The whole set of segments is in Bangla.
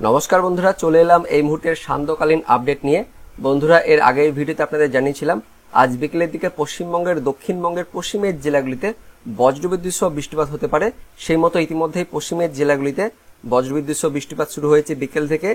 নমস্কার বন্ধুরা, চলে এলাম এই মুহূর্তের সান্ধ্যকালীন আপডেট নিয়ে। বন্ধুরা, এর আগের ভিডিওতে আপনাদের জানিয়েছিলাম আজ বিকেলের দিকে পশ্চিমবঙ্গের দক্ষিণবঙ্গের পশ্চিমের জেলাগুলিতে বজ্রবিদ্যুৎ সহ বৃষ্টিপাত হতে পারে। সেই মতো ইতিমধ্যেই পশ্চিমের জেলাগুলিতে বজ্রবিদ্যুৎ সহ বৃষ্টিপাত শুরু হয়েছে বিকেল থেকে।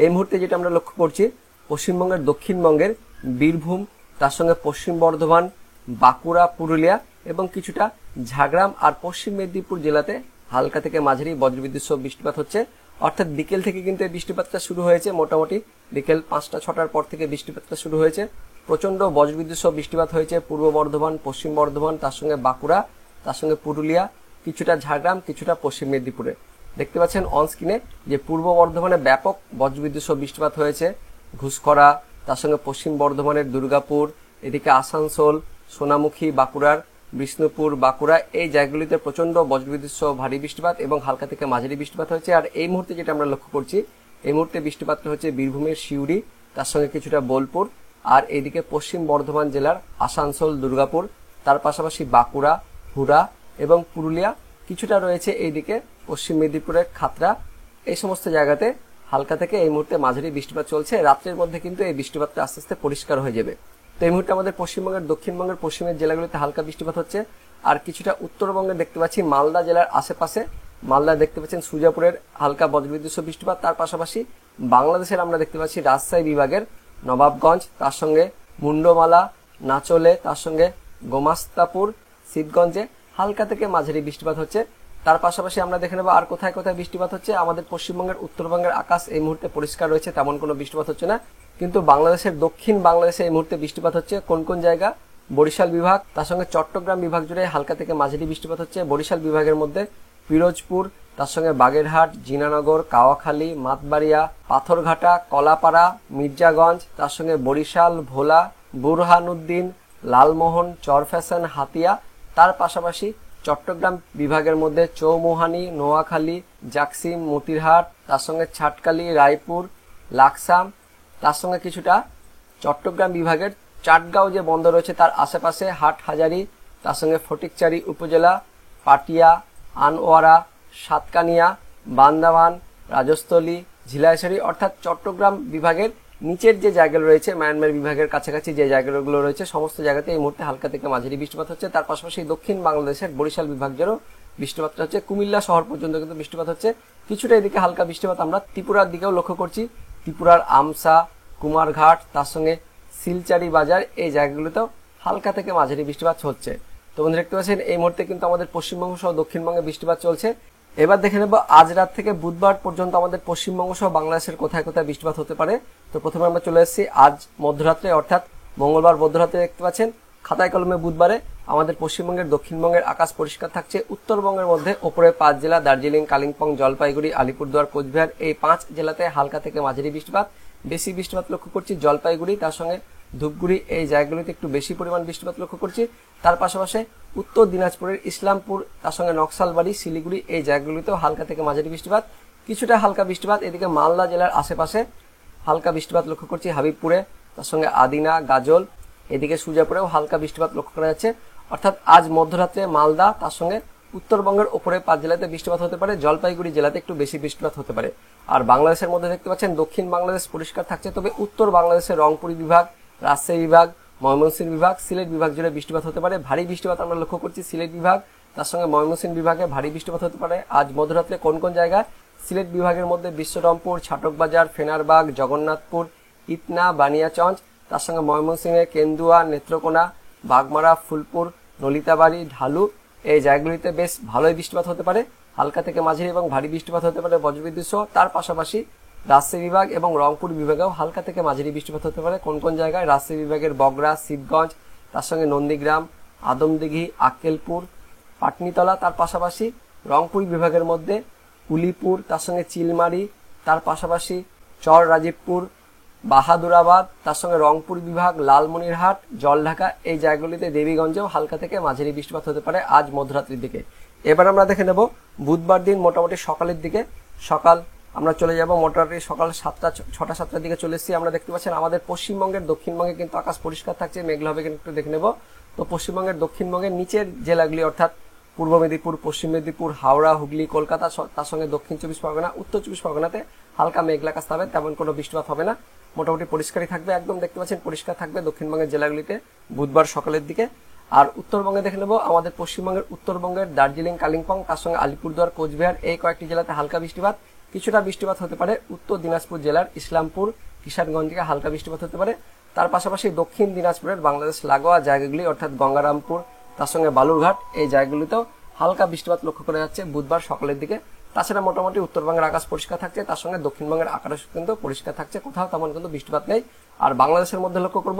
এই মুহূর্তে যেটা আমরা লক্ষ্য করছি, পশ্চিমবঙ্গের দক্ষিণবঙ্গের বীরভূম, তার সঙ্গে পশ্চিম বর্ধমান, বাঁকুড়া, পুরুলিয়া এবং কিছুটা ঝাড়গ্রাম আর পশ্চিম মেদিনীপুর জেলাতে হালকা থেকে মাঝারি বজ্রবিদ্যুৎ সহ বৃষ্টিপাত হচ্ছে। অর্থাৎ বিকেল থেকে কিন্তু এই বৃষ্টিপাতটা শুরু হয়েছে। মোটামুটি বিকেল 5টা-6টার পর থেকে বৃষ্টিপাতটা শুরু হয়েছে। প্রচন্ড বজ্রবিদ্যুৎ সহ বৃষ্টিপাত হয়েছে পূর্ব বর্ধমান, পশ্চিম বর্ধমান, তার সঙ্গে বাঁকুড়া, তার সঙ্গে পুরুলিয়া, কিছুটা ঝাড়গ্রাম, কিছুটা পশ্চিম মেদিনীপুরে। দেখতে পাচ্ছেন অন স্ক্রিনে যে পূর্ব বর্ধমানে ব্যাপক বজ্রবিদ্যুৎ সহ বৃষ্টিপাত হয়েছে। ঘুষখরা, তার সঙ্গে পশ্চিম বর্ধমানের দুর্গাপুর, এদিকে আসানসোল, সোনামুখী, বাঁকুড়ার বিষ্ণুপুর, বাঁকুড়া, এই জায়গাগুলিতে প্রচন্ড বজ্রবিদ্যুৎ সহ ভারী বৃষ্টিপাত এবং হালকা থেকে মাঝারি বৃষ্টিপাত হয়েছে। আর এই মুহূর্তে যেটা আমরা লক্ষ্য করছি, এই মুহূর্তে বৃষ্টিপাতটা হচ্ছে বীরভূমের সিউড়ি, তার সঙ্গে কিছুটা বোলপুর, আর এইদিকে পশ্চিম বর্ধমান জেলার আসানসোল, দুর্গাপুর, তার পাশাপাশি বাঁকুড়া, হুড়া এবং পুরুলিয়া, কিছুটা রয়েছে এইদিকে পশ্চিম মেদিনীপুরের খাতড়া। এই সমস্ত জায়গাতে হালকা থেকে এই মুহূর্তে মাঝারি বৃষ্টিপাত চলছে। রাত্রের মধ্যে কিন্তু এই বৃষ্টিপাতটা আস্তে আস্তে পরিষ্কার হয়ে যাবে। তো এই মুহূর্তে আমাদের পশ্চিমবঙ্গের দক্ষিণবঙ্গের পশ্চিমের জেলাগুলিতে হালকা বৃষ্টিপাত হচ্ছে। আর কিছুটা উত্তরবঙ্গে দেখতে পাচ্ছি মালদা জেলার আশেপাশে, মালদা দেখতে পাচ্ছেন সুজাপুরের হালকা বজ্রবিদ্যুৎ সহ বৃষ্টিপাত। তার পাশাপাশি বাংলাদেশের আমরা দেখতে পাচ্ছি রাজশাহী বিভাগের নবাবগঞ্জ, তার সঙ্গে মুন্ডমালা, নাচলে, তার সঙ্গে গোমাস্তাপুর, শিবগঞ্জে হালকা থেকে মাঝারি বৃষ্টিপাত হচ্ছে। তার পাশাপাশি আমরা দেখে নেব আর কোথায় কোথায় বৃষ্টিপাত হচ্ছে। আমাদের পশ্চিমবঙ্গের উত্তরবঙ্গের আকাশ এই মুহূর্তে পরিষ্কার রয়েছে, তেমন কোনো বৃষ্টিপাত হচ্ছে না। কিন্তু বাংলাদেশের দক্ষিণ বাংলাদেশে এই মুহূর্তে বৃষ্টিপাত হচ্ছে। কোন কোন জায়গা? বরিশাল বিভাগ, তার সঙ্গে চট্টগ্রাম বিভাগ জুড়ে হালকা থেকে মাঝারি বৃষ্টিপাত হচ্ছে। বরিশাল বিভাগের মধ্যে পিরোজপুর, তার সঙ্গে বাগেরহাট, জিনানগর, কাওয়াখালী, মাতবাড়িয়া, পাথরঘাটা, কলাপাড়া, মির্জাগঞ্জ, তার সঙ্গে বরিশাল, ভোলা, বুরহানুদ্দিন, লালমোহন, চরফ্যাশন, হাতিয়া। তার পাশাপাশি চট্টগ্রাম বিভাগের মধ্যে চৌমুহানি, নোয়াখালী, জাকসিম, মতিরহাট, তার সঙ্গে ছাটকালি, রায়পুর, লাকসাম, তার সঙ্গে কিছুটা চট্টগ্রাম বিভাগের চাটগাঁও যে বন্দর রয়েছে তার আশেপাশে হাটহাজারী, তার সঙ্গে ফটিকচারি উপজেলা, পাটিয়া, আনোয়ারা, সাতকানিয়া, বান্দামান, রাজস্থলী, ঝিলাইছড়ি, অর্থাৎ চট্টগ্রাম বিভাগের নিচের যে জায়গাগুলো রয়েছে, মায়ানমার বিভাগের কাছাকাছি যে জায়গাগুলো রয়েছে, সমস্ত জায়গাতে এই মুহূর্তে হালকা থেকে মাঝারি বৃষ্টিপাত হচ্ছে। তার পাশাপাশি দক্ষিণ বাংলাদেশের বরিশাল বিভাগেরও বৃষ্টিপাতটা হচ্ছে। কুমিল্লা শহর পর্যন্ত কিন্তু বৃষ্টিপাত হচ্ছে। কিছুটা এদিকে হালকা বৃষ্টিপাত আমরা ত্রিপুরার দিকেও লক্ষ্য করছি। ত্রিপুরার আমসা, কুমারঘাট, তার সঙ্গে শিলচারি বাজার, এই জায়গাগুলোতেও হালকা থেকে মাঝারি বৃষ্টিপাত হচ্ছে। তো বন্ধুরা, দেখতে পাচ্ছেন এই মুহূর্তে কিন্তু আমাদের পশ্চিমবঙ্গ সহ দক্ষিণবঙ্গে বৃষ্টিপাত চলছে। এবার দেখে নেব আজ রাত থেকে বুধবার পর্যন্ত আমাদের পশ্চিমবঙ্গ সহ বাংলাদেশের কোথায় কোথায় বৃষ্টিপাত হতে পারে। তো প্রথমে আমরা চলে এসেছি আজ মধ্যরাত্রে, অর্থাৎ মঙ্গলবার মধ্যরাত্রে। দেখতে পাচ্ছেন খাতায় কলমে বুধবারে আমাদের পশ্চিমবঙ্গের দক্ষিণবঙ্গের আকাশ পরিষ্কার থাকছে। উত্তরবঙ্গের মধ্যে ওপরে 5 জেলা দার্জিলিং, কালিম্পং, জলপাইগুড়ি, আলিপুরদুয়ার, কোচবিহার, এই 5 জেলাতে হালকা থেকে মাঝারি বৃষ্টিপাত। বেশি বৃষ্টিপাত লক্ষ্য করছি জলপাইগুড়ি, তার সঙ্গে ধূপগুড়ি, এই জায়গাগুলিতে একটু বেশি পরিমাণ বৃষ্টিপাত লক্ষ্য করছি। তার পাশাপাশি উত্তর দিনাজপুরের ইসলামপুর, তার সঙ্গে নকশালবাড়ি, শিলিগুড়ি, এই জায়গাগুলিতেও হালকা থেকে মাঝারি বৃষ্টিপাত। কিছুটা হালকা বৃষ্টিপাত এদিকে মালদা জেলার আশেপাশে হালকা বৃষ্টিপাত লক্ষ্য করছি হাবিবপুরে, তার সঙ্গে আদিনা, গাজল, এদিকে সুজাপুরেও হালকা বৃষ্টিপাত লক্ষ্য করা যাচ্ছে। অর্থাৎ আজ মধ্যরাত্রে মালদা, তার সঙ্গে উত্তরবঙ্গের ওপরে 5 জেলাতে বৃষ্টিপাত হতে পারে। জলপাইগুড়ি জেলাতে একটু বেশি বৃষ্টিপাত হতে পারে। আর বাংলাদেশের মধ্যে দেখতে পাচ্ছেন দক্ষিণ বাংলাদেশ পরিষ্কার থাকছে, তবে উত্তর বাংলাদেশের রংপুর বিভাগ, রাজশাহী বিভাগ, ময়মনসিংহ বিভাগ, সিলেট বিভাগ জুড়ে বৃষ্টিপাত হতে পারে। ভারী বৃষ্টিপাত আমরা লক্ষ্য করছি সিলেট বিভাগ, তার সঙ্গে ময়মনসিংহ বিভাগে ভারী বৃষ্টিপাত হতে পারে আজ মধ্যরাত্রে। কোন কোন জায়গায়? সিলেট বিভাগের মধ্যে বিশ্বরমপুর, ছাটকবাজার, ফেনারবাগ, জগন্নাথপুর, ইতনা, বানিয়াচঞ্জ, তার সঙ্গে ময়মনসিংহে কেন্দুয়া, নেত্রকোনা, বাগমারা, ফুলপুর, নলিতাবাড়ি, ঢালু, এই জায়গাগুলিতে বেশ ভালোই বৃষ্টিপাত হতে পারে। হালকা থেকে মাঝারি এবং ভারী বৃষ্টিপাত হতে পারে বজ্রবিদ্যুৎ সহ। তার পাশাপাশি রাজশাহী বিভাগ এবং রংপুর বিভাগেও হালকা থেকে মাঝারি বৃষ্টিপাত হতে পারে। কোন কোন জায়গায়? রাজশাহী বিভাগের বগরা, শিবগঞ্জ, তার সঙ্গে নন্দীগ্রাম, আদমদিঘি, আক্কেলপুর, পাটনিতলা, তার পাশাপাশি রংপুর বিভাগের মধ্যে উলিপুর, তার সঙ্গে চিলমারি, তার পাশাপাশি চর রাজীবপুর, বাহাদুরাবাদ, তার সঙ্গে রংপুর বিভাগ, লালমনিরহাট, জলঢাকা, এই জায়গাগুলিতে দেবীগঞ্জেও হালকা থেকে মাঝারি বৃষ্টিপাত হতে পারে আজ মধ্যরাত্রির দিকে। এবার আমরা দেখে নেব বুধবার দিন মোটামুটি সকালের দিকে। সকাল আমরা চলে যাব মোটামুটি সকাল 6টা-7টার দিকে চলে এসেছি। আমরা দেখতে পাচ্ছেন আমাদের পশ্চিমবঙ্গের দক্ষিণবঙ্গে কিন্তু আকাশ পরিষ্কার থাকছে, মেঘলা হবে, কিন্তু দেখে নেব। তো পশ্চিমবঙ্গের দক্ষিণবঙ্গের নিচের জেলাগুলি অর্থাৎ পূর্ব মেদিনীপুর, পশ্চিম মেদিনীপুর, হাওড়া, হুগলি, কলকাতা, তার সঙ্গে দক্ষিণ 24 পরগনা, উত্তর 24 পরগনাতে হালকা মেঘলা আকাশ থাকবে, তেমন কোনো বৃষ্টিপাত হবে না, মোটামুটি পরিষ্কারই থাকবে, একদম দেখতে পাচ্ছেন পরিষ্কার থাকবে দক্ষিণবঙ্গের জেলাগুলিতে বুধবার সকালের দিকে। আর উত্তরবঙ্গে দেখে নেব, আমাদের পশ্চিমবঙ্গের উত্তরবঙ্গের দার্জিলিং, কালিম্পং, তার সঙ্গে আলিপুরদুয়ার, কোচবিহার এই কয়েকটি জেলাতে হালকা বৃষ্টিপাত, কিছুটা বৃষ্টিপাত হতে পারে উত্তর দিনাজপুর জেলার ইসলামপুর, কিষানগঞ্জ থেকে হালকা বৃষ্টিপাত হতে পারে। তার পাশাপাশি দক্ষিণ দিনাজপুরের বাংলাদেশ লাগোয়া জায়গাগুলি অর্থাৎ গঙ্গারামপুর, তার সঙ্গে বালুরঘাট এই জায়গাগুলিতেও হালকা বৃষ্টিপাত লক্ষ্য করা যাচ্ছে বুধবার সকালের দিকে। তাছাড়া মোটামুটি উত্তরবঙ্গের আকাশ পরিষ্কার থাকছে, তার সঙ্গে দক্ষিণবঙ্গের আকাশ কিন্তু পরিষ্কার থাকছে, কোথাও তেমন কিন্তু বৃষ্টিপাত নেই। আর বাংলাদেশের মধ্যে লক্ষ্য করব,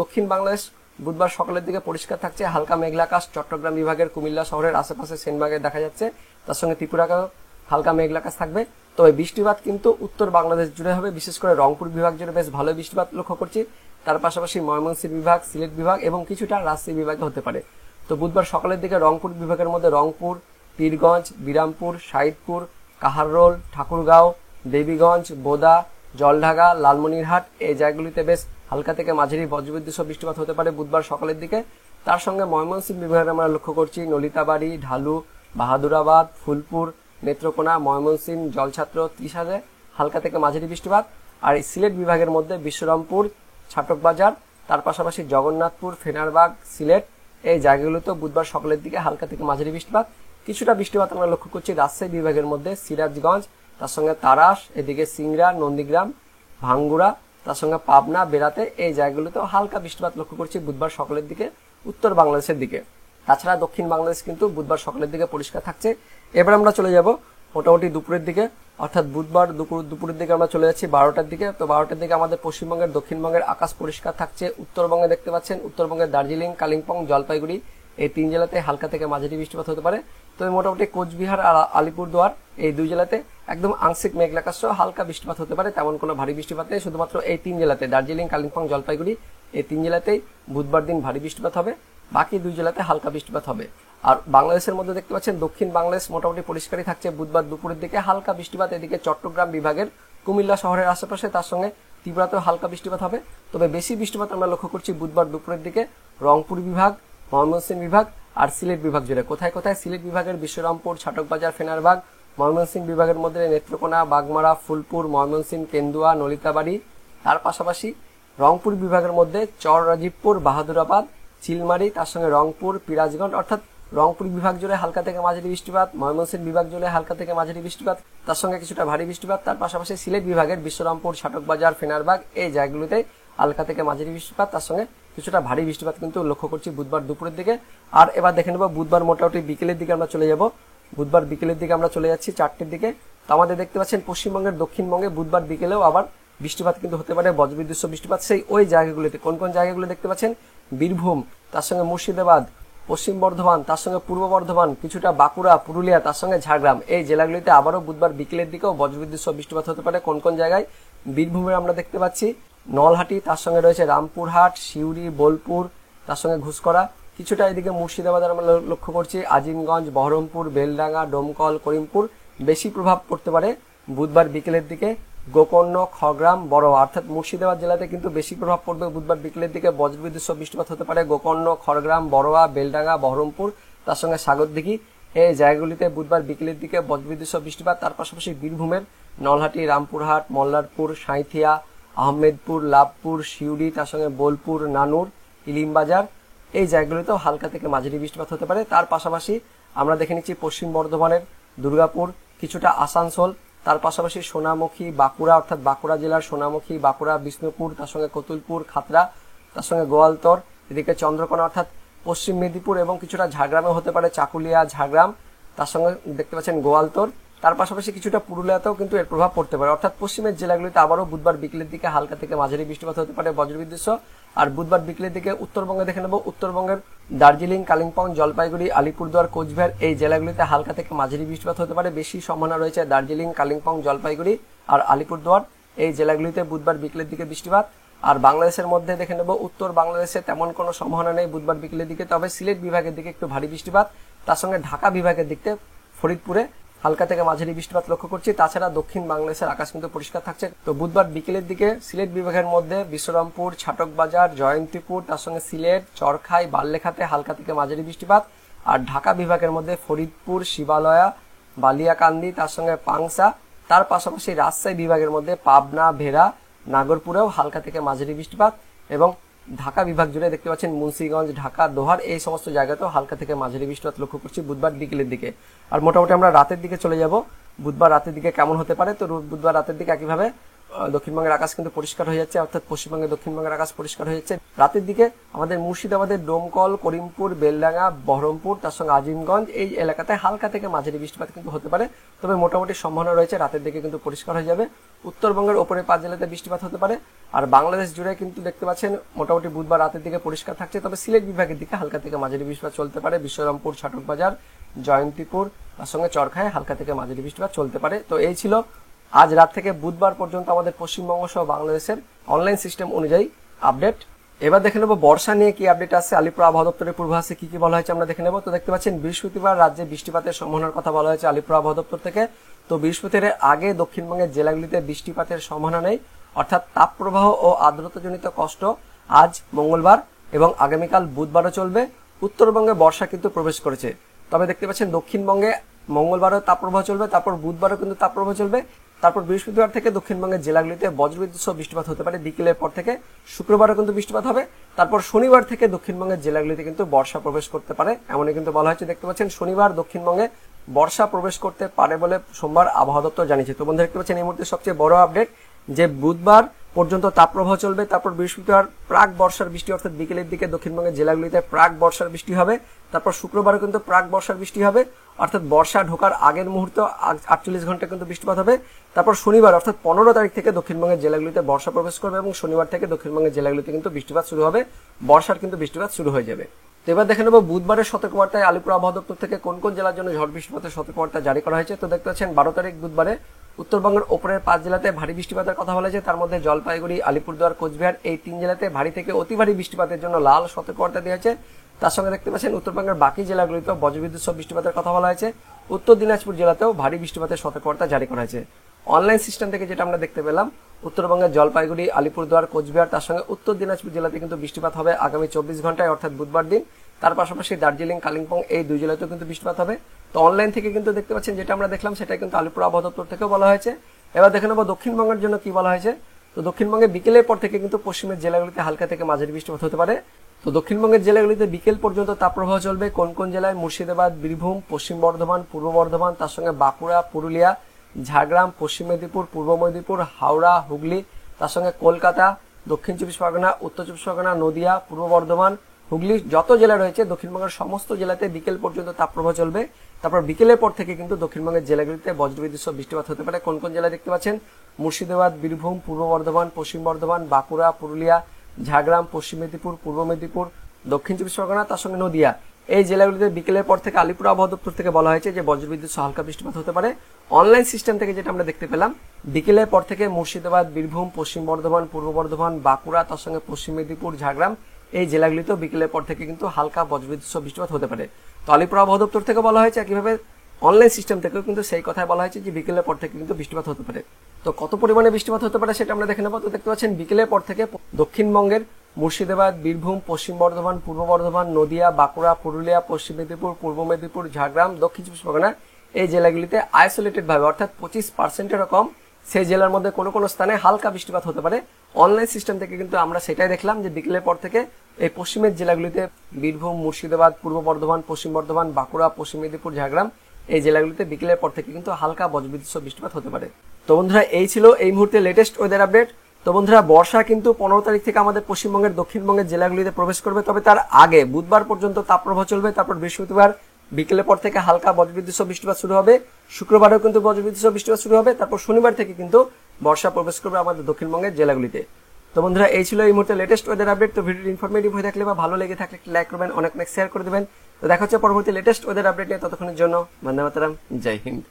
দক্ষিণ বাংলাদেশ বুধবার সকালের দিকে পরিষ্কার থাকছে, হালকা মেঘলা আকাশ চট্টগ্রাম বিভাগের কুমিল্লা শহরের আশেপাশে সেনবাগে দেখা যাচ্ছে, তার সঙ্গে ত্রিপুরাকেও হালকা মেঘলা আকাশ থাকবে। তবে বৃষ্টিপাত কিন্তু উত্তর বাংলাদেশ জুড়ে হবে, বিশেষ করে রংপুর বিভাগ জুড়ে বেশ ভালো বৃষ্টিপাত লক্ষ্য করছি। তার পাশাপাশি ময়মনসিংহ বিভাগ, সিলেট বিভাগ এবং কিছুটা রাজশাহী বিভাগে হতে পারে। তো বুধবার সকালের দিকে রংপুর বিভাগের মধ্যে রংপুর, পীরগঞ্জ, বিরামপুর, সাইদপুর, কাহারোল, ঠাকুরগাঁও, দেবীগঞ্জ, বোদা, জলঢাকা, লালমনিরহাট এই জায়গাগুলিতে বেশ হালকা থেকে মাঝারি বজ্রবিদ্যুৎ সহ বৃষ্টিপাত হতে পারে বুধবার সকালের দিকে। তার সঙ্গে ময়মনসিংহ বিভাগে আমরা লক্ষ্য করছি নলিতাবাড়ি, ঢালু, বাহাদুরাবাদ, ফুলপুর, নেত্রকোনা, ময়মনসিংহ, জলছাত্র, ত্রিশালে হালকা থেকে মাঝারি বৃষ্টিপাত। আর সিলেট বিভাগের মধ্যে বিশ্বরামপুর, ছাটকবাজার, তার পাশাপাশি জগন্নাথপুর, ফেনারবাগ, সিলেট এই জায়গাগুলোতেও বুধবার সকালের দিকে হালকা থেকে মাঝারি বৃষ্টিপাত। কিছুটা বৃষ্টিপাত আমরা লক্ষ্য করছি রাজশাহী বিভাগের মধ্যে সিরাজগঞ্জ, তার সঙ্গে তারাস, এদিকে সিংড়া, নন্দীগ্রাম, ভাঙ্গুড়া, তার সঙ্গে পাবনা, বেড়াতে এই জায়গাগুলোতেও হালকা বৃষ্টিপাত লক্ষ্য করছি বুধবার সকালের দিকে উত্তর বাংলাদেশের দিকে। তাছাড়া দক্ষিণ বাংলাদেশ কিন্তু বুধবার সকালের দিকে পরিষ্কার থাকছে। এবার আমরা চলে যাব মোটামুটি দুপুরের দিকে, অর্থাৎ বুধবার দুপুরের দিকে আমরা চলে যাচ্ছি 12টার দিকে। তো 12টার দিকে আমাদের পশ্চিমবঙ্গের দক্ষিণবঙ্গের আকাশ পরিষ্কার থাকছে। উত্তরবঙ্গে দেখতে পাচ্ছেন উত্তরবঙ্গের দার্জিলিং, কালিম্পং, জলপাইগুড়ি এই তিন জেলাতে হালকা থেকে মাঝারি বৃষ্টিপাত হতে পারে। তবে মোটামুটি কোচবিহার আর আলিপুরদুয়ার এই দুই জেলাতে একদম আংশিক মেঘলা আকাশ সহ হালকা বৃষ্টিপাত হতে পারে, তেমন কোনো ভারী বৃষ্টিপাত নেই। শুধুমাত্র এই তিন জেলাতে দার্জিলিং, কালিম্পং, জলপাইগুড়ি এই তিন জেলাতেই বুধবার দিন ভারী বৃষ্টিপাত হবে, বাকি দুই জেলাতে হালকা বৃষ্টিপাত হবে। আর বাংলাদেশের মধ্যে দেখতে পাচ্ছেন দক্ষিণ বাংলাদেশ মোটামুটি পরিষ্কারই থাকছে বুধবার দুপুরের দিকে, হালকা বৃষ্টিপাত এদিকে চট্টগ্রাম বিভাগের কুমিল্লা শহরের আশেপাশে, তার সঙ্গে ত্রিপুরাতেও হালকা বৃষ্টিপাত হবে। তবে বেশি বৃষ্টিপাত আমরা লক্ষ্য করছি বুধবার দুপুরের দিকে রংপুর বিভাগ, ময়মনসিংহ বিভাগ আর সিলেট বিভাগ জুড়ে। কোথায় কোথায়? সিলেট বিভাগের বিশ্বরামপুর, ছাটকবাজার, ফেনারবাগ, ময়মনসিংহ বিভাগের মধ্যে নেত্রকোনা, বাগমারা, ফুলপুর, ময়মনসিংহ, কেন্দুয়া, নলিতাবাড়ি, তার পাশাপাশি রংপুর বিভাগের মধ্যে চর রাজীবপুর, বাহাদুরাবাদ, চিলমারি, তার সঙ্গে রংপুর, পিরাজগঞ্জ, অর্থাৎ রংপুর বিভাগ জুড়ে হালকা থেকে মাঝারি বৃষ্টিপাত, ময়মনসিংহ বিভাগ জুড়ে হালকা থেকে মাঝারি বৃষ্টিপাত, তার সঙ্গে কিছুটা ভারী বৃষ্টিপাত। তার পাশাপাশি সিলেট বিভাগের বিশ্বরামপুর, ছাটকবাজার, ফেনারবাগ এই জায়গাগুলোতে হালকা থেকে মাঝারি বৃষ্টিপাত, তার সঙ্গে কিছুটা ভারী বৃষ্টিপাত কিন্তু লক্ষ্য করছি বুধবার দুপুরের দিকে। আর এবার দেখে নেব বুধবার মোটামুটি বিকেলের দিকে আমরা চলে যাব। বুধবার বিকেলের দিকে আমরা চলে যাচ্ছি 4টের দিকে। তো আমাদের দেখতে পাচ্ছেন পশ্চিমবঙ্গের দক্ষিণবঙ্গে বুধবার বিকেলেও আবার বৃষ্টিপাত কিন্তু হতে পারে, বজ্রবিদ্যুৎ সহ বৃষ্টিপাত। সেই ওই জায়গাগুলিতে কোন কোন জায়গাগুলো দেখতে পাচ্ছেন? বীরভূম, তার সঙ্গে মুর্শিদাবাদ, পশ্চিম বর্ধমান, তার সঙ্গে পূর্ব বর্ধমান, কিছুটা বাঁকুড়া, পুরুলিয়া, তার সঙ্গে ঝাড়গ্রাম এই জেলাগুলিতে আবারও বুধবার বিকেলের দিকেও বজ্রবিদ্যুৎ সহ বৃষ্টিপাত হতে পারে। কোন কোন জায়গায়? বীরভূমে আমরা দেখতে পাচ্ছি নলহাটি, তার সঙ্গে রয়েছে রামপুরহাট, সিউড়ি, বোলপুর, তার সঙ্গে ঘুষকরা, কিছুটা এদিকে মুর্শিদাবাদের আমরা লক্ষ্য করছি আজিমগঞ্জ, বহরমপুর, বেলডাঙ্গা, ডোমকল, করিমপুর। বেশি প্রভাব পড়তে পারে বুধবার বিকেলের দিকে গোকর্ণ, খড়গ্রাম, বড়োয়া, অর্থাৎ মুর্শিদাবাদ জেলাতে কিন্তু বেশি প্রভাব পড়বে বুধবার বিকেলের দিকে, বজ্রবিদ্যুৎ সহ বৃষ্টিপাত হতে পারে গোকর্ণ, খড়গ্রাম, বড়োয়া, বেলডাঙ্গা, বহরমপুর, তার সঙ্গে সাগরদিঘি এই জায়গাগুলিতে বুধবার বিকেলের দিকে বজ্রবিদ্যুৎ সহ বৃষ্টিপাত। তার পাশাপাশি বীরভূমের নলহাটি, রামপুরহাট, মল্লারপুর, সাঁইথিয়া, আহমেদপুর, লাভপুর, সিউড়ি, তার সঙ্গে বোলপুর, নানুর, ইলিমবাজার এই জায়গাগুলিতেও হালকা থেকে মাঝারি বৃষ্টিপাত হতে পারে। তার পাশাপাশি আমরা দেখে নিচ্ছি পশ্চিম বর্ধমানের দুর্গাপুর, কিছুটা আসানসোল, তার পাশাপাশি সোনামুখী, বাঁকুড়া, অর্থাৎ বাঁকুড়া জেলার সোনামুখী, বাঁকুড়া, বিষ্ণুপুর, তার সঙ্গে কতুলপুর, খাতড়া, তার সঙ্গে গোয়ালতর, এদিকে চন্দ্রকোনা অর্থাৎ পশ্চিম মেদিনীপুর এবং কিছুটা ঝাড়গ্রামে হতে পারে, চাকুলিয়া, ঝাড়গ্রাম, তার সঙ্গে দেখতে পাচ্ছেন গোয়ালতর। তার পাশাপাশি কিছুটা পুরুলিয়াতেও কিন্তু এর প্রভাব পড়তে পারে, অর্থাৎ পশ্চিমের জেলাগুলিতে আবারও বুধবার বিকেলের দিকে হালকা থেকে মাঝারি বৃষ্টিপাত হতে পারে বজ্রবিদ্যুৎ সহ। আর বুধবার বিকেলের দিকে উত্তরবঙ্গে দেখে নেব, উত্তরবঙ্গের দার্জিলিং, কালিম্পং, জলপাইগুড়ি, আলিপুরদুয়ার, কোচবিহার এই জেলাগুলিতে হালকা থেকে মাঝারি বৃষ্টিপাত হতে পারে। বেশি সম্ভাবনা রয়েছে দার্জিলিং, কালিম্পং, জলপাইগুড়ি আর আলিপুরদুয়ার এই জেলাগুলিতে বুধবার বিকেলের দিকে বৃষ্টিপাত। আর বাংলাদেশের মধ্যে দেখে নেব, উত্তর বাংলাদেশে তেমন কোনো সম্ভাবনা নেই বুধবার বিকেলের দিকে, তবে সিলেট বিভাগের দিকে একটু ভারী বৃষ্টিপাত, তার সঙ্গে ঢাকা বিভাগের দিকে ফরিদপুরে হালকা থেকে মাঝারি বৃষ্টিপাত লক্ষ্য করছি। তাছাড়া দক্ষিণ বাংলাদেশের আকাশ কিন্তু পরিষ্কার থাকছে। তো বুধবার বিকেলের দিকে সিলেট বিভাগের মধ্যে বিশ্বরামপুর, ছাটকবাজার, জয়ন্তীপুর, তার সঙ্গে সিলেট, চরখাই, বাল্লেখাতে হালকা থেকে মাঝারি বৃষ্টিপাত। আর ঢাকা বিভাগের মধ্যে ফরিদপুর, শিবালয়া, বালিয়াকান্দি, তার সঙ্গে পাংশা, তার পাশাপাশি রাজশাহী বিভাগের মধ্যে পাবনা, ভেড়া, নাগরপুরেও হালকা থেকে মাঝারি বৃষ্টিপাত এবং ঢাকা বিভাগ জুড়ে দেখতে পাচ্ছেন মুন্সিগঞ্জ, ঢাকা, দোহার এই সমস্ত জায়গাতেও হালকা থেকে মাঝারি বৃষ্টিপাত লক্ষ্য করছি বুধবার বিকেলের দিকে। আর মোটামুটি আমরা রাতের দিকে চলে যাব, বুধবার রাতের দিকে কেমন হতে পারে। তো বুধবার রাতের দিকে একইভাবে দক্ষিণবঙ্গের আকাশ কিন্তু পরিষ্কার হয়ে যাচ্ছে, অর্থাৎ পশ্চিমবঙ্গের দক্ষিণবঙ্গের আকাশ পরিষ্কার হয়ে যাচ্ছে। রাতের দিকে আমাদের মুর্শিদাবাদের ডোমকল, করিমপুর, বেলডাঙ্গা, বহরমপুর, তার সঙ্গে আজিমগঞ্জ এই এলাকাতে হালকা থেকে মাঝারি বৃষ্টিপাত কিন্তু হতে পারে, তবে মোটামুটি সম্ভাবনা রয়েছে রাতের দিকে কিন্তু পরিষ্কার হয়ে যাবে। উত্তরবঙ্গের ওপরে 5 জেলাতে বৃষ্টিপাত হতে পারে। আর বাংলাদেশ জুড়ে কিন্তু দেখতে পাচ্ছেন মোটামুটি বুধবার রাতের দিকে পরিষ্কার থাকছে, তবে সিলেট বিভাগের দিকে হালকা থেকে মাঝারি বৃষ্টিপাত চলতে পারে। বিশ্বরামপুর, ছাটকবাজার, জয়ন্তীপুর, তার সঙ্গে চরখায় হালকা থেকে মাঝারি বৃষ্টিপাত চলতে পারে। তো এই ছিল আজ রাত থেকে বুধবার পর্যন্ত আমাদের পশ্চিমবঙ্গ সহ বাংলাদেশের অনলাইন সিস্টেম অনুযায়ী আপডেট। এবার দেখে নেবো বর্ষা নিয়ে কি আপডেট আছে, আলিপুর আবহাওয়া দপ্তরের পূর্বাভাসে কি কি বলা হয়েছে আমরা দেখে নেবো। তো দেখতে পাচ্ছেন বৃহস্পতিবার রাজ্যে বৃষ্টিপাতের সম্ভাবনার কথা বলা হয়েছে আলিপুর আবহাওয়া দপ্তর থেকে। তো বৃহস্পতিবার আগে দক্ষিণবঙ্গের জেলাগুলিতে বৃষ্টিপাতের সম্ভাবনা নেই, অর্থাৎ তাপপ্রবাহ ও আর্দ্রতাজনিত কষ্ট আজ মঙ্গলবার এবং আগামীকাল বুধবারও চলবে। উত্তরবঙ্গে বর্ষা কিন্তু প্রবেশ করেছে, তবে দেখতে পাচ্ছেন দক্ষিণবঙ্গে মঙ্গলবারও তাপপ্রবাহ চলবে, তারপর বুধবারও কিন্তু তাপপ্রবাহ চলবে। তারপর বৃহস্পতিবার থেকে দক্ষিণবঙ্গের জেলাগুলিতে বজ্রবিদ্যুৎ সহ বৃষ্টিপাত হতে পারে বিকেলের পর থেকে। শুক্রবারও কিন্তু বৃষ্টিপাত হবে। তারপর শনিবার থেকে দক্ষিণবঙ্গের জেলাগুলিতে কিন্তু বর্ষা প্রবেশ করতে পারে, এমনই কিন্তু বলা হয়েছে। দেখতে পাচ্ছেন শনিবার দক্ষিণবঙ্গে বর্ষা প্রবেশ করতে পারে বলে সোমবার আবহাওয়া দপ্তর জানিয়েছে। তো বন্ধুরা দেখতে পাচ্ছেন এই মুহূর্তে সবচেয়ে বড় আপডেট যে বুধবার পর্যন্ত তাপপ্রবাহ চলবে, তারপর বৃহস্পতিবার প্রাক বর্ষার বৃষ্টি, অর্থাৎ বিকেলের দিকে দক্ষিণবঙ্গের জেলাগুলিতে প্রাক বর্ষার বৃষ্টি হবে। তারপর শুক্রবারও কিন্তু প্রাক বর্ষার বৃষ্টি হবে, অর্থাৎ বর্ষা ঢোকার আগের মুহূর্তে 48 ঘন্টা কিন্তু বৃষ্টিপাত হবে। তারপর শনিবার অর্থাৎ 15 তারিখ থেকে দক্ষিণবঙ্গের জেলাগুলিতে বর্ষা প্রবেশ করবে এবং শনিবার থেকে দক্ষিণবঙ্গের জেলাগুলিতে কিন্তু বৃষ্টিপাত শুরু হবে, বর্ষার কিন্তু বৃষ্টিপাত শুরু হয়ে যাবে। তো এবার দেখে নেবো বুধবারের সতর্কবার্তায় আলিপুর আবহাওয়া দপ্তর থেকে কোন কোন জেলার জন্য ঝড় বৃষ্টিপাতের সতর্কবার্তা জারি করা হয়েছে। তো দেখতে পাচ্ছেন 12 তারিখ বুধবারে উত্তরবঙ্গের ওপরের 5 জেলাতে ভারী বৃষ্টিপাতের কথা বলা হয়েছে, তার মধ্যে জলপাইগুড়ি, আলিপুরদুয়ার, কোচবিহার এই 3 জেলাতে ভারী থেকে অতি ভারী বৃষ্টিপাতের জন্য লাল সতর্কবার্তা দেওয়া হয়েছে। তার সঙ্গে দেখতে পাচ্ছেন উত্তরবঙ্গের বাকি জেলাগুলিতেও বজ্রবিদ্যুৎ সহ বৃষ্টিপাতের কথা বলা হয়েছে। উত্তর দিনাজপুর জেলাতেও ভারী বৃষ্টিপাতের সতর্কবার্তা জারি করা হয়েছে। অনলাইন সিস্টেম থেকে যেটা আমরা দেখতে পেলাম, উত্তরবঙ্গের জলপাইগুড়ি, আলিপুরদুয়ার, কোচবিহার, তার সঙ্গে উত্তর দিনাজপুর জেলাতে কিন্তু বৃষ্টিপাত হবে আগামী 24 ঘন্টায়, অর্থাৎ বুধবার দিন। তার পাশাপাশি দার্জিলিং, কালিম্পং এই 2 জেলাতেও কিন্তু বৃষ্টিপাত হবে। তো অনলাইন থেকে কিন্তু দেখতে পাচ্ছেন যেটা আমরা দেখলাম সেটা কিন্তু আলিপুর আবহাওয়া দপ্তর থেকেও বলা হয়েছে। এবার দেখে নেবো দক্ষিণবঙ্গের জন্য কি বলা হয়েছে। তো দক্ষিণবঙ্গে বিকেলের পর থেকে কিন্তু পশ্চিমের জেলাগুলিতে হালকা থেকে মাঝারি বৃষ্টিপাত হতে পারে। তো দক্ষিণবঙ্গের জেলাগুলিতে বিকেল পর্যন্ত তাপপ্রবাহ চলবে। কোন কোন জেলায়? মুর্শিদাবাদ, বীরভূম, পশ্চিম বর্ধমান, পূর্ব বর্ধমান, তার সঙ্গে বাঁকুড়া, পুরুলিয়া, ঝাড়গ্রাম, পশ্চিম মেদিনীপুর, পূর্ব মেদিনীপুর, হাওড়া, হুগলি, তার সঙ্গে কলকাতা, দক্ষিণ 24 পরগনা, উত্তর 24 পরগনা, নদিয়া, পূর্ব বর্ধমান, হুগলি যত জেলা রয়েছে দক্ষিণবঙ্গের সমস্ত জেলাতে বিকেল পর্যন্ত তাপপ্রবাহ চলবে। তারপর বিকেলের পর থেকে কিন্তু দক্ষিণবঙ্গের জেলাগুলিতে বজ্রবিদ্যুৎ সহ বৃষ্টিপাত হতে পারে। কোন কোন জেলা দেখতে পাচ্ছেন? মুর্শিদাবাদ, বীরভূম, পূর্ব বর্ধমান, পশ্চিম বর্ধমান, বাঁকুড়া, পুরুলিয়া, ঝাড়গ্রাম, পশ্চিম মেদিনীপুর, পূর্ব মেদিনীপুর, দক্ষিণ 24 পরগনা, তার সঙ্গে নদিয়া এই জেলাগুলিতে বিকেলের পর থেকে আলিপুর আবহাওয়া দপ্তর থেকে বলা হয়েছে যে বজ্রবিদ্যুৎ সহ হালকা বৃষ্টিপাত হতে পারে। অনলাইন সিস্টেম থেকে যেটা আমরা দেখতে পেলাম, বিকেলের পর থেকে মুর্শিদাবাদ, বীরভূম, পশ্চিম বর্ধমান, পূর্ব বর্ধমান, বাঁকুড়া, তার সঙ্গে পশ্চিম মেদিনীপুর, ঝাড়গ্রাম এই জেলাগুলিতেও বিকেলের পর থেকে কিন্তু হালকা বজ্রবিদ্যুৎ সহ বৃষ্টিপাত হতে পারে। তো আলিপুর আবহাওয়া দপ্তর থেকে বলা হয়েছে, একইভাবে অনলাইন সিস্টেম থেকেও কিন্তু সেই কথাই বলা হয়েছে যে বিকেলের পর থেকে কিন্তু বৃষ্টিপাত হতে পারে। তো কত পরিমাণে বৃষ্টিপাত হতে পারে সেটা আমরা দেখে নেব। তো দেখতে পাচ্ছেন বিকেলের পর থেকে দক্ষিণবঙ্গের মুর্শিদাবাদ, বীরভূম, পশ্চিম বর্ধমান, পূর্ব বর্ধমান, নদিয়া, বাঁকুড়া, পুরুলিয়া, পশ্চিম মেদিনীপুর, পূর্ব মেদিনীপুর, ঝাড়গ্রাম, দক্ষিণ 24 পরগনা এই জেলাগুলিতে আইসোলেটেড ভাবে অর্থাৎ 25%-এরও কম সেই জেলার মধ্যে কোনো কোনো স্থানে হালকা বৃষ্টিপাত হতে পারে। অনলাইন সিস্টেম থেকে কিন্তু আমরা সেটাই দেখলাম যে বিকেলের পর থেকে এই পশ্চিমের জেলাগুলিতে বীরভূম, মুর্শিদাবাদ, পূর্ব বর্ধমান, পশ্চিম বর্ধমান, বাঁকুড়া, পশ্চিম মেদিনীপুর, ঝাড়গ্রাম এই জেলাগুলিতে বিকেলের পর থেকে কিন্তু হালকা বজ্রবিদ্যুৎ সহ বৃষ্টিপাত হতে পারে। তো বন্ধুরা এই ছিল এই মুহূর্তে লেটেস্ট ওয়েদার আপডেট। তো বন্ধুরা বর্ষা কিন্তু 15 তারিখ থেকে আমাদের পশ্চিমবঙ্গের দক্ষিণবঙ্গের জেলাগুলিতে প্রবেশ করবে, তবে তার আগে বুধবার পর্যন্ত তাপপ্রবাহ চলবে। তারপর বৃহস্পতিবার বিকেলের পর থেকে হালকা বজ্রবিদ্যুৎ সহ বৃষ্টিপাত শুরু হবে। শুক্রবারেও কিন্তু বজ্রবিদ্যুৎ সহ বৃষ্টিপাত শুরু হবে। তারপর শনিবার থেকে কিন্তু বর্ষা প্রবেশ করবে আমাদের দক্ষিণবঙ্গের জেলাগুলিতে। তো বন্ধুরা এই ছিল এই মুহূর্তে লেটেস্ট ওয়েদার আপডেট। তো ভিডিওটি ইনফরমেটিভ হয়ে থাকলে বা ভালো লেগে থাকলে একটি লাইক করবেন, অনেক শেয়ার করে দেবেন। তো দেখা হচ্ছে পরবর্তী লেটেস্ট ওয়েদার আপডেট নিয়ে। ততক্ষণের জন্য বন্দে মাতরম, জয় হিন্দ।